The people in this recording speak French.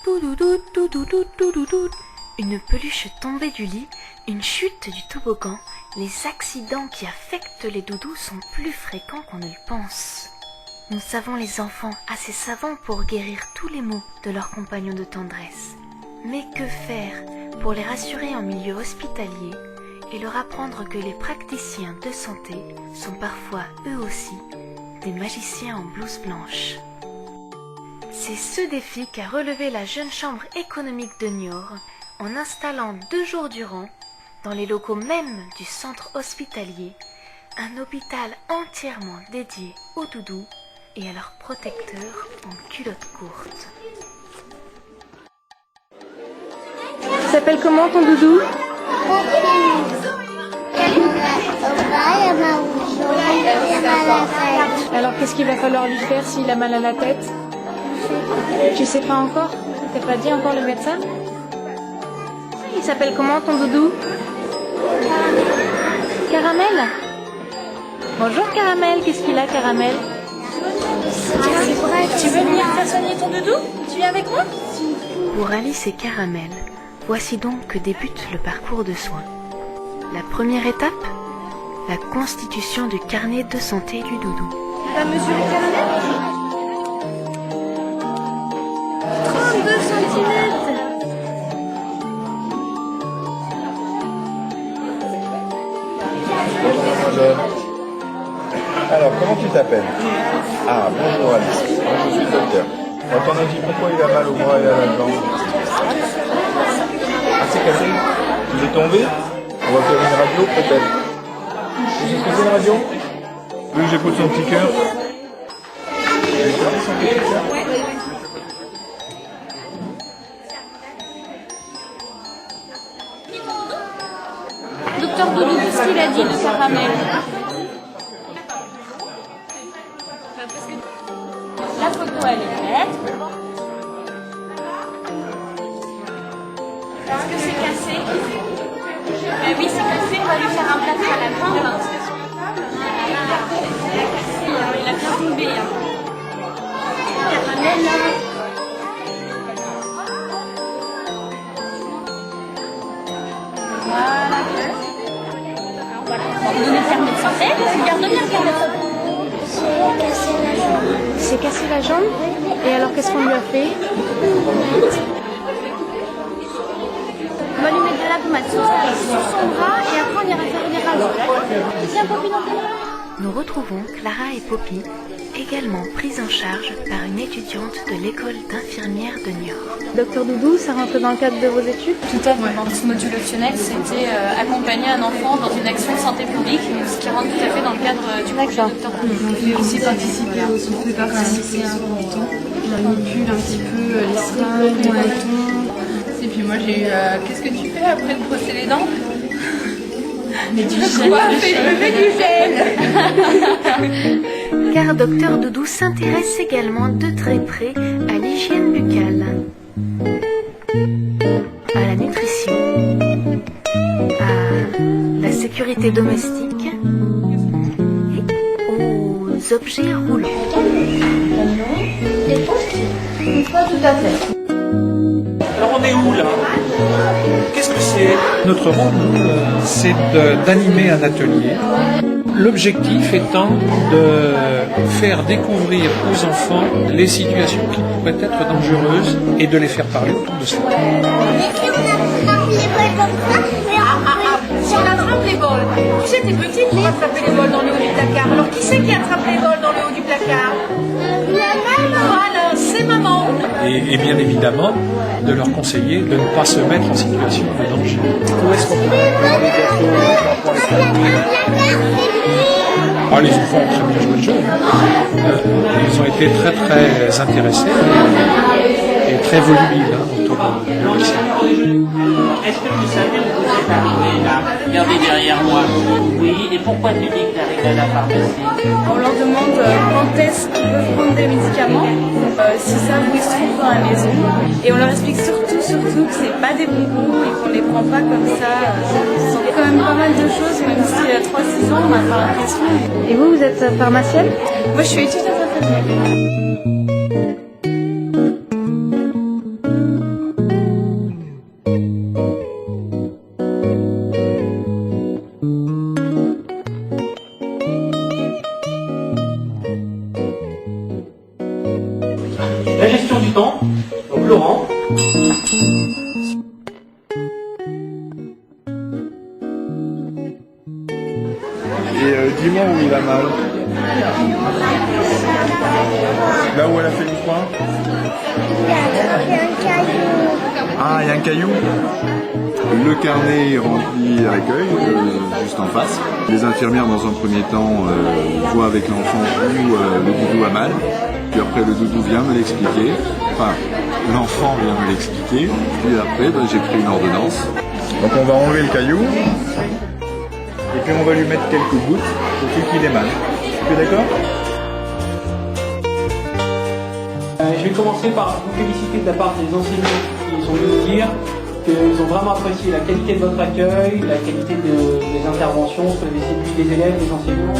Toudoudou, toudoudou, toudoudou. Une peluche tombée du lit, une chute du toboggan, les accidents qui affectent les doudous sont plus fréquents qu'on ne le pense. Nous savons les enfants assez savants pour guérir tous les maux de leurs compagnons de tendresse. Mais que faire pour les rassurer en milieu hospitalier et leur apprendre que les praticiens de santé sont parfois eux aussi des magiciens en blouse blanche? C'est ce défi qu'a relevé la jeune chambre économique de Niort en installant 2 jours durant, dans les locaux même du centre hospitalier, un hôpital entièrement dédié aux doudous et à leurs protecteurs en culotte courte. Tu s'appelles comment ton doudou? Alors qu'est-ce qu'il va falloir lui faire s'il a mal à la tête? Tu sais pas encore? T'as pas dit encore le médecin? Il s'appelle comment ton doudou? Caramel. Bonjour Caramel, qu'est-ce qu'il a Caramel? Tu veux venir faire soigner ton doudou? Tu viens avec moi? Pour Alice et Caramel, voici donc que débute le parcours de soins. La première étape, la constitution du carnet de santé du doudou. Tu vas mesurer Caramel? 32 cm. Alors, comment tu t'appelles? Ah, bonjour Alice. Moi, je suis le docteur. On t'en a dit pourquoi il a mal au bras et à la jambe? Ah, c'est cassé? Il est tombé? On va faire une radio peut-être. Tu sais ce que c'est une radio? Tu veux que j'écoute son petit cœur? Tu veux écouter son petit cœur? Docteur Doudou, qu'est-ce qu'il a dit de Caramel? La photo elle est faite. Est-ce que c'est cassé? Oui, c'est cassé, on va lui faire un plâtre à la main. Il a bien tombé. Caramel là. Voilà. On va vous donner le carnet de santé. Regarde bien le carnet de santé. Il s'est cassé la jambe. Et alors qu'est-ce qu'on lui a fait? On va lui mettre de la pommade sur son bras et après on ira faire des ravages. Viens Poppy dans tes bras. Nous retrouvons Clara et Poppy, également prises en charge par une étudiante de l'école d'infirmières de Niort. Docteur Doudou, ça rentre dans le cadre de vos études? Tout à fait. Dans ce module optionnel, c'était accompagner un enfant dans une action de santé publique, ce qui rentre tout à fait dans le cadre du projet Docteur Doudou. J'ai aussi participé au souffle de participation du temps. Manipule un petit peu les seringues, les bâtons. Et puis moi j'ai eu qu'est-ce que tu fais après de brosser les dents? Mais du gel. Car Docteur Doudou s'intéresse également de très près à l'hygiène buccale, à la nutrition, à la sécurité domestique et aux objets roulants. Pas tout à fait. Alors on est où là? Qu'est-ce que c'est? Notre rôle, c'est d'animer un atelier. L'objectif étant de faire découvrir aux enfants les situations qui pourraient être dangereuses et de les faire parler autour de cela. Si on attrape les bols, tu sais, t'es petite pour attraper les bols dans le haut du placard. Alors qui c'est qui attrape les bols dans le haut du placard? La maman. Voilà, c'est maman. Et bien évidemment, de leur conseiller de ne pas se mettre en situation de danger. Où est-ce qu'on peut les enfants ont très bien joué le jeu. Ils ont été très très intéressés et très volubiles autour de l'lycée. Est-ce que vous savez où vous êtes arrivé là? Regardez derrière moi. Oui, et pourquoi tu dis que tu es arrivé à la pharmacie? On leur demande quand est-ce qu'ils peuvent prendre des médicaments, si ça où ils se trouvent dans la maison. Et on leur explique surtout que c'est pas des bonbons et qu'on les prend pas comme ça. Il y a quand même pas mal de choses, même si à 3-6 ans on n'a pas l'impression. Et vous êtes pharmacienne? Moi je suis étudiante infirmière. temps. Donc Laurent. Et dis-moi où il a mal. Là où elle a fait le coin. Ah, il y a un caillou. Le carnet est rempli à l'accueil, juste en face. Les infirmières, dans un premier temps, voient avec l'enfant où le doudou a mal. Puis après, le doudou vient me l'expliquer. Enfin, l'enfant vient me l'expliquer. Puis après, j'ai pris une ordonnance. Donc on va enlever le caillou. Et puis on va lui mettre quelques gouttes pour qu'il ait mal. Tu es d'accord? Je vais commencer par vous féliciter de la part des enseignants qui sont venus dire qu'ils ont vraiment apprécié la qualité de votre accueil, la qualité des interventions, sur les élèves, les enseignants.